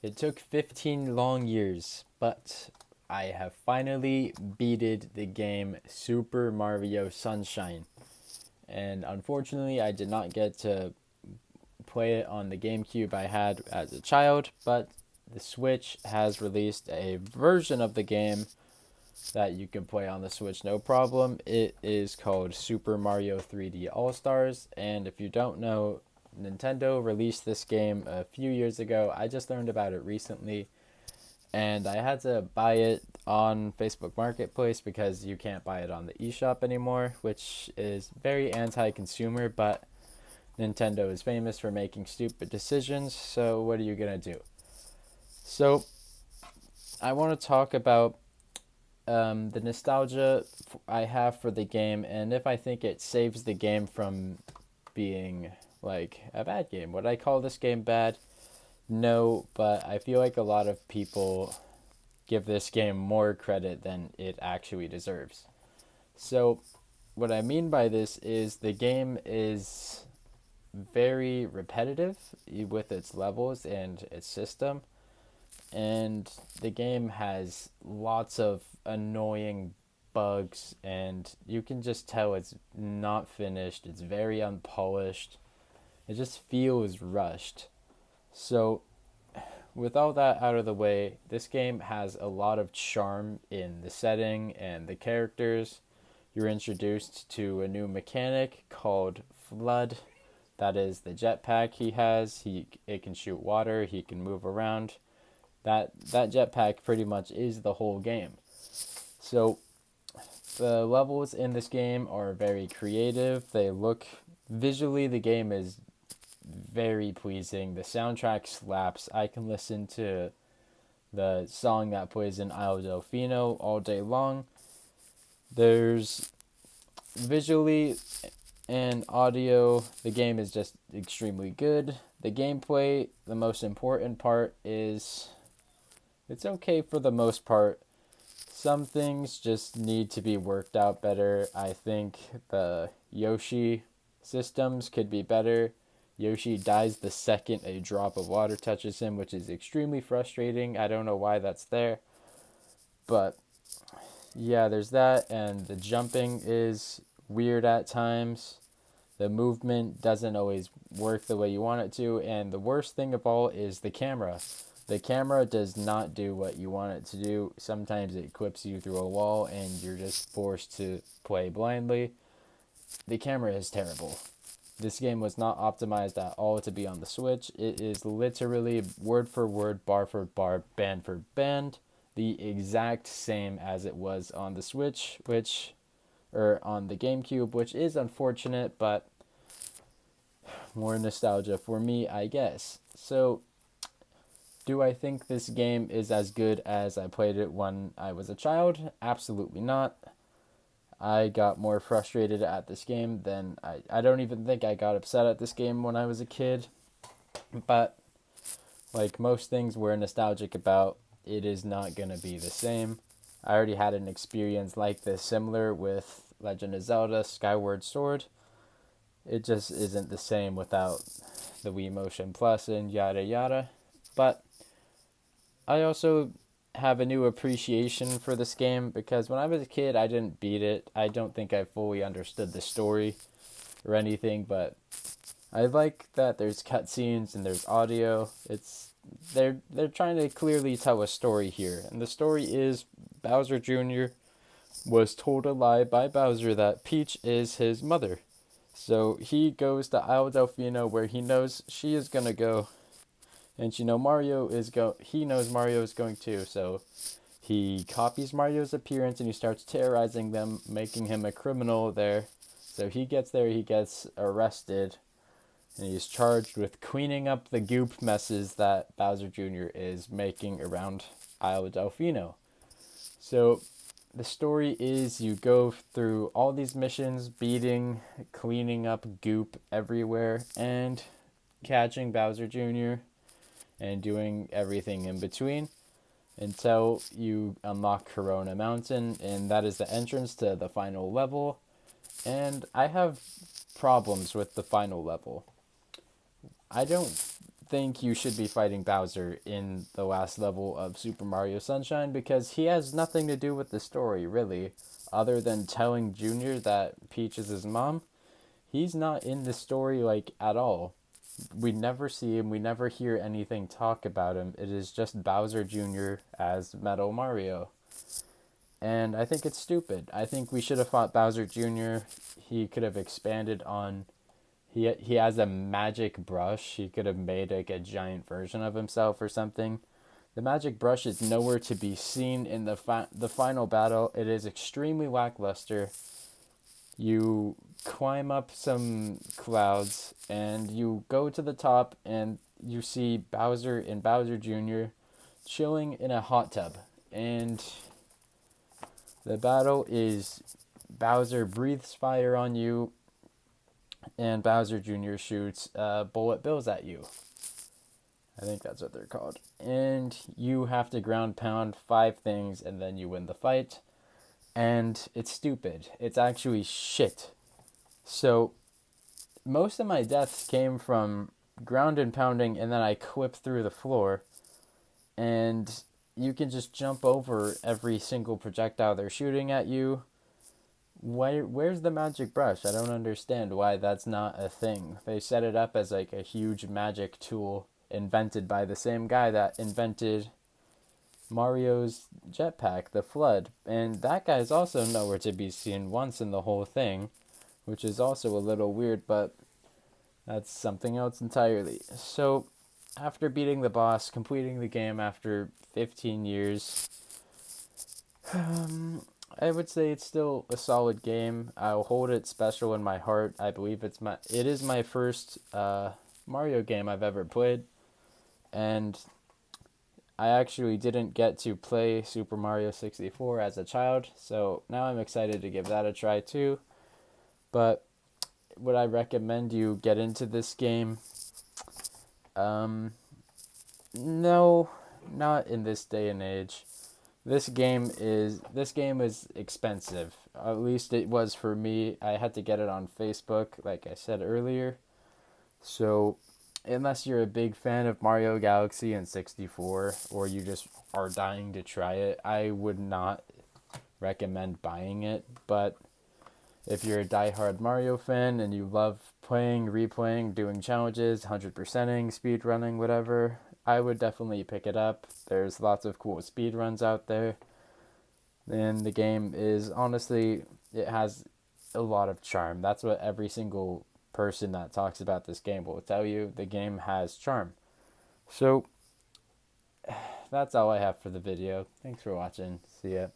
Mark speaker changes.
Speaker 1: It took 15 long years, but I have finally beaten the game Super Mario Sunshine. And unfortunately, I did not get to play it on the GameCube I had as a child, but the Switch has released a version of the game that you can play on the Switch no problem. It is called Super Mario 3D All Stars, and if you don't know, Nintendo released this game a few years ago. I just learned about it recently, and I had to buy it on Facebook Marketplace because you can't buy it on the eShop anymore, which is very anti-consumer, but Nintendo is famous for making stupid decisions, so what are you gonna do? So, I want to talk about the nostalgia I have for the game, and if I think it saves the game from being like a bad game. Would I call this game bad? No, but I feel like a lot of people give this game more credit than it actually deserves. So, what I mean by this is the game is very repetitive with its levels and its system, and the game has lots of annoying bugs, and you can just tell it's not finished. It's very unpolished. It just feels rushed. So, with all that out of the way, this game has a lot of charm in the setting and the characters. You're introduced to a new mechanic called Flood. That is the jetpack he has. It can shoot water. He can move around. That jetpack pretty much is the whole game. So the levels in this game are very creative. They look visually the game is very pleasing. The soundtrack slaps. I can listen to the song that plays in Isle Delfino all day long. There's visually and audio, the game is just extremely good. The gameplay, the most important part is it's okay for the most part. Some things just need to be worked out better. I think the Yoshi systems could be better. Yoshi dies the second a drop of water touches him, which is extremely frustrating. I don't know why that's there. But yeah, there's that, and the jumping is weird at times. The movement doesn't always work the way you want it to, and the worst thing of all is the camera. The camera does not do what you want it to do. Sometimes it clips you through a wall and you're just forced to play blindly. The camera is terrible. This game was not optimized at all to be on the Switch. It is literally word for word, bar for bar, band for band, the exact same as it was on the Switch, or on the GameCube, which is unfortunate, but more nostalgia for me, I guess. So, do I think this game is as good as I played it when I was a child? Absolutely not. I got more frustrated at this game than I don't even think I got upset at this game when I was a kid. But, like most things we're nostalgic about, it is not going to be the same. I already had an experience like this similar with Legend of Zelda Skyward Sword. It just isn't the same without the Wii Motion Plus and yada yada. But I also have a new appreciation for this game because when I was a kid, I didn't beat it. I don't think I fully understood the story or anything, but I like that there's cutscenes and there's audio. They're trying to clearly tell a story here, and the story is Bowser Jr. was told a lie by Bowser that Peach is his mother. So he goes to Isle Delfino where he knows she is gonna go, and he knows Mario is going too. So he copies Mario's appearance and he starts terrorizing them, making him a criminal there. So he gets there, he gets arrested, and he's charged with cleaning up the goop messes that Bowser Jr. is making around Isle Delfino. So the story is you go through all these missions, beating, cleaning up goop everywhere, and catching Bowser Jr. and doing everything in between until you unlock Corona Mountain, and that is the entrance to the final level. And I have problems with the final level. I don't think you should be fighting Bowser in the last level of Super Mario Sunshine because he has nothing to do with the story, really, other than telling Junior that Peach is his mom. He's not in the story, like, at all. We never see him, we never hear anything talk about him. It is just Bowser Jr. as Metal Mario. And I think it's stupid. I think we should have fought Bowser Jr. He could have expanded on. He has a magic brush. He could have made like a giant version of himself or something. The magic brush is nowhere to be seen in the final battle. It is extremely lackluster. You climb up some clouds and you go to the top and you see Bowser and Bowser Jr. chilling in a hot tub. And the battle is Bowser breathes fire on you and Bowser Jr. shoots bullet bills at you. I think that's what they're called. And you have to ground pound 5 things and then you win the fight. And it's stupid. It's actually shit. So most of my deaths came from ground and pounding and then I clip through the floor. And you can just jump over every single projectile they're shooting at you. Where's the magic brush? I don't understand why that's not a thing. They set it up as like a huge magic tool invented by the same guy that invented Mario's jetpack, the Flood. And that guy's also nowhere to be seen once in the whole thing, which is also a little weird, but that's something else entirely. So, after beating the boss, completing the game after 15 years, I would say it's still a solid game. I'll hold it special in my heart. I believe it is my first Mario game I've ever played, and I actually didn't get to play Super Mario 64 as a child, so now I'm excited to give that a try too. But would I recommend you get into this game? No, not in this day and age. This game is expensive. At least it was for me. I had to get it on Facebook, like I said earlier. So, unless you're a big fan of Mario Galaxy and 64, or you just are dying to try it, I would not recommend buying it. But if you're a diehard Mario fan and you love playing, replaying, doing challenges, 100%ing, speedrunning, whatever, I would definitely pick it up. There's lots of cool speedruns out there. And the game is, honestly, it has a lot of charm. That's what every single person that talks about this game will tell you. The game has charm. So, that's all I have for the video. Thanks for watching. See ya.